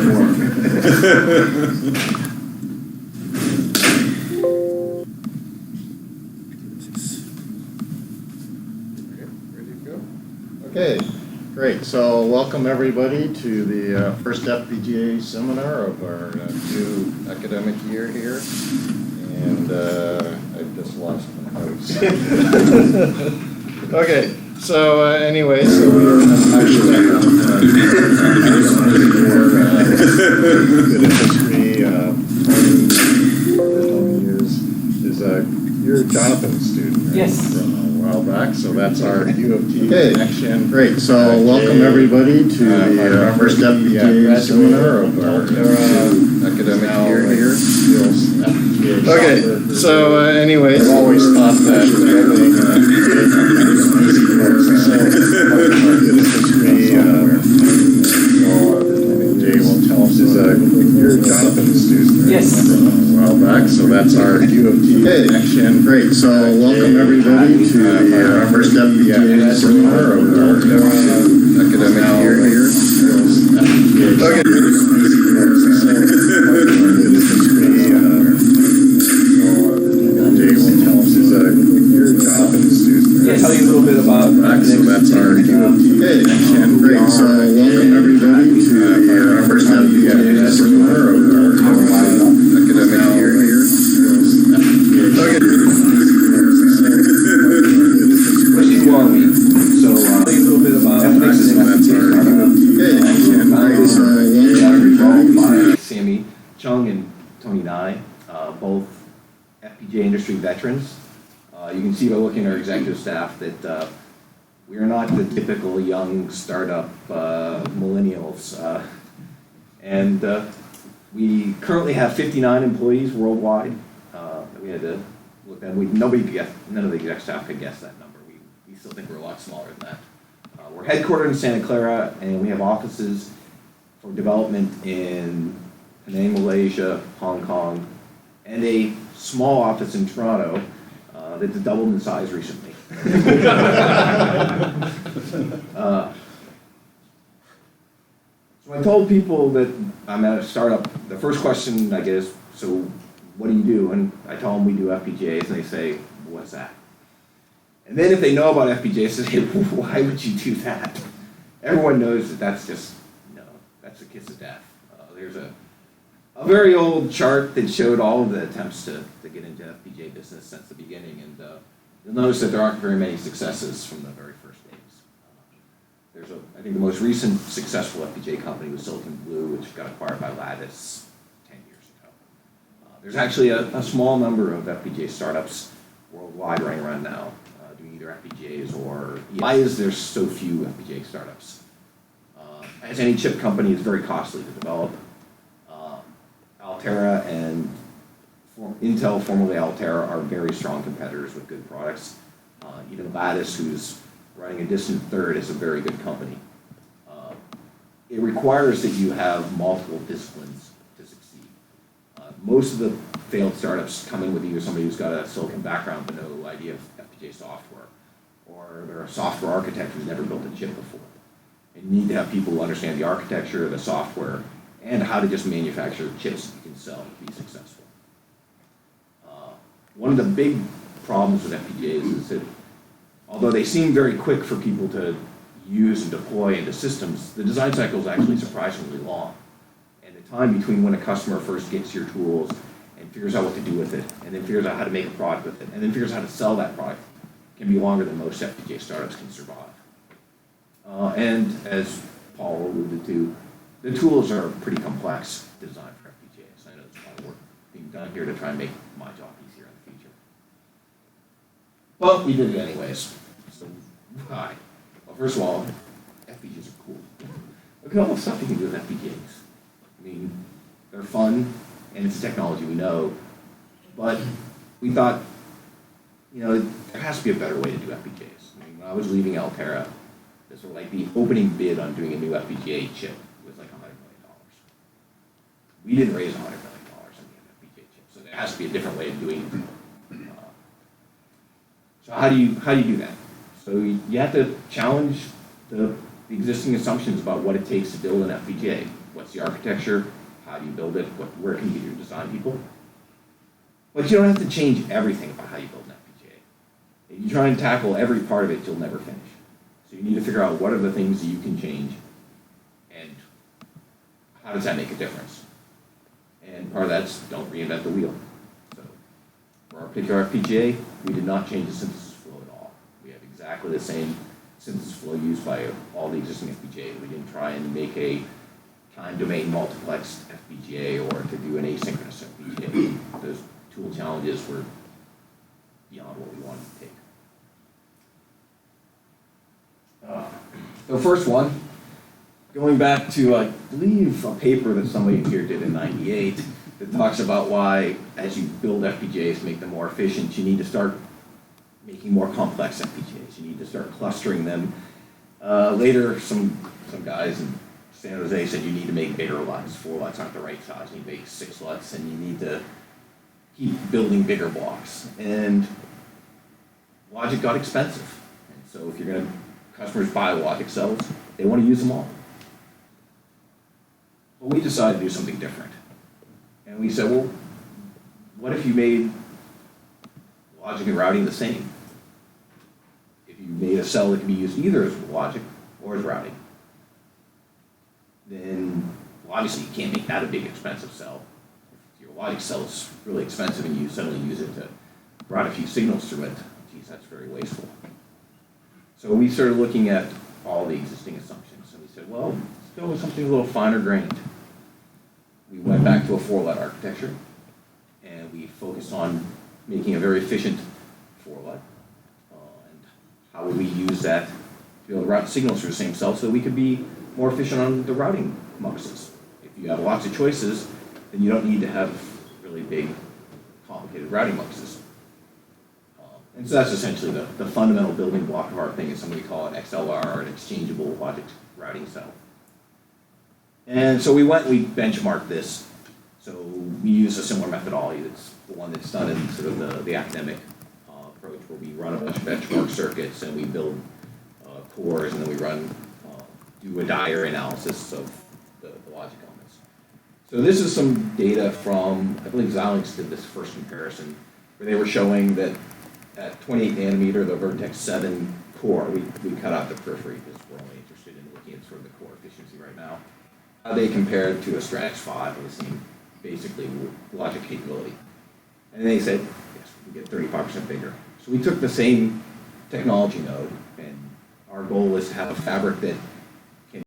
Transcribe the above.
Ready to go? Okay, great. So welcome everybody to the first FPGA seminar of our new academic year here. And I've just lost my notes. Okay, so anyway, so we were history, you're Jonathan's student, right? Yes. From a while back, so that's our U of T connection. Great, so welcome everybody to the first FPGA seminar of our academic year here. Okay, so anyway, I've always thought that building Jay will tell us you're Jonathan's student, right? Yes. From a while back, so that's our U of T connection. Great, so welcome everybody to the first FPGA seminar of our academic year here. Okay. Jay will tell us you're Jonathan's student. Yeah, tell you a little bit about so that's our U of T connection. Great, so welcome everybody to the first FPGA seminar of our academic year here. Okay. Which you are we? So tell you a little bit about Efinix So that's our U of T connection. by Sammy Chung and Tony Nye, both FPGA industry veterans. You can see by looking at our executive staff that we are not the typical young startup millennials. And we currently have 59 employees worldwide. We had to look at. None of the exec staff could guess that number. We still think we're a lot smaller than that. We're headquartered in Santa Clara, and we have offices for development in Penang, Malaysia, Hong Kong, and a small office in Toronto that's doubled in size recently. So I told people that I'm at a startup. The first question I get is, so what do you do? And I tell them we do FPGAs, and they say, what's that? And then if they know about FPGAs, they say, why would you do that? Everyone knows that that's just, that's a kiss of death. There's a very old chart that showed all of the attempts to get into FPGA business since the beginning, and you'll notice that there aren't very many successes from the very first days. I think the most recent successful FPGA company was Silicon Blue, which got acquired by Lattice 10 years ago. There's actually a small number of FPGA startups worldwide running around now, doing either FPGAs or... Why is there so few FPGA startups? As any chip company, it's very costly to develop. Altera and Intel, formerly Altera, are very strong competitors with good products. Even Lattice, who's running a distant third, is a very good company. It requires that you have multiple disciplines to succeed. Most of the failed startups come in with either somebody who's got a silicon background but no idea of FPGA software, or they're a software architect who's never built a chip before. And you need to have people who understand the architecture, the software, and how to just manufacture chips that you can sell to be successful. One of the big problems with FPGAs is that although they seem very quick for people to use and deploy into systems, the design cycle is actually surprisingly long. And the time between when a customer first gets your tools and figures out what to do with it, and then figures out how to make a product with it, and then figures out how to sell that product can be longer than most FPGA startups can survive. And as Paul alluded to, the tools are pretty complex to design for FPGAs. I know there's a lot of work being done here to try and make my job easier in the future. But we did it anyways. So why? Well, first of all, FPGAs are cool. Look at all the stuff you can do with FPGAs. I mean, they're fun, and it's a technology we know. But we thought, there has to be a better way to do FPGAs. I mean, when I was leaving Altera, this was like the opening bid on doing a new FPGA chip was like $100 million. We didn't raise $100 million on the FPGA chip, so there has to be a different way of doing it. So how do you do that? So you have to challenge the existing assumptions about what it takes to build an FPGA. what's the architecture, how do you build it, where can you get your design people. But you don't have to change everything about how you build an FPGA. If you try and tackle every part of it, you'll never finish. So you need to figure out what are the things that you can change and how does that make a difference. And part of that's don't reinvent the wheel. So for our particular FPGA, we did not change the synthesis flow at all. We have exactly the same synthesis flow used by all the existing FPGAs. We didn't try and make a time domain multiplexed FPGA or to do an asynchronous FPGA. Those tool challenges were beyond what we wanted to take. The first one, going back to, I believe, a paper that somebody here did in '98 that talks about why, as you build FPGAs to make them more efficient, you need to start making more complex FPGAs. You need to start clustering them. Later, some guys in San Jose said you need to make bigger LUTs. 4 LUTs aren't the right size. You need to make 6 LUTs, and you need to keep building bigger blocks. And logic got expensive. And so if you're going to, customers buy logic cells, they want to use them all. But we decided to do something different. And we said, well, what if you made logic and routing the same? If you made a cell that can be used either as logic or as routing, then well, obviously you can't make that a big expensive cell. If your logic cell is really expensive and you suddenly use it to route a few signals through it, geez, that's very wasteful. So we started looking at all the existing assumptions, and we said, well, let's go with something a little finer grained. We went back to a 4-LUT architecture, and we focused on making a very efficient 4-LUT. And how would we use that to be able to route signals through the same cell so that we could be more efficient on the routing muxes. If you have lots of choices, then you don't need to have really big, complicated routing muxes. And so that's essentially the fundamental building block of our thing, is something we call an XLR, an exchangeable logic routing cell. And so we went and we benchmarked this. So we use a similar methodology. That's the one that's done in sort of the academic approach, where we run a bunch of benchmark circuits and we build cores, and then we do a Dyer analysis of the logic elements. So this is some data from, I believe Xilinx did this first comparison, where they were showing that at 28 nanometer, the Vertex 7 core, we cut out the periphery because we're only interested in looking at sort of the core efficiency right now. How they compared to a Stratix 5 with the same, basically, logic capability. And they said, yes, we get 35% bigger. So we took the same technology node, and our goal was to have a fabric that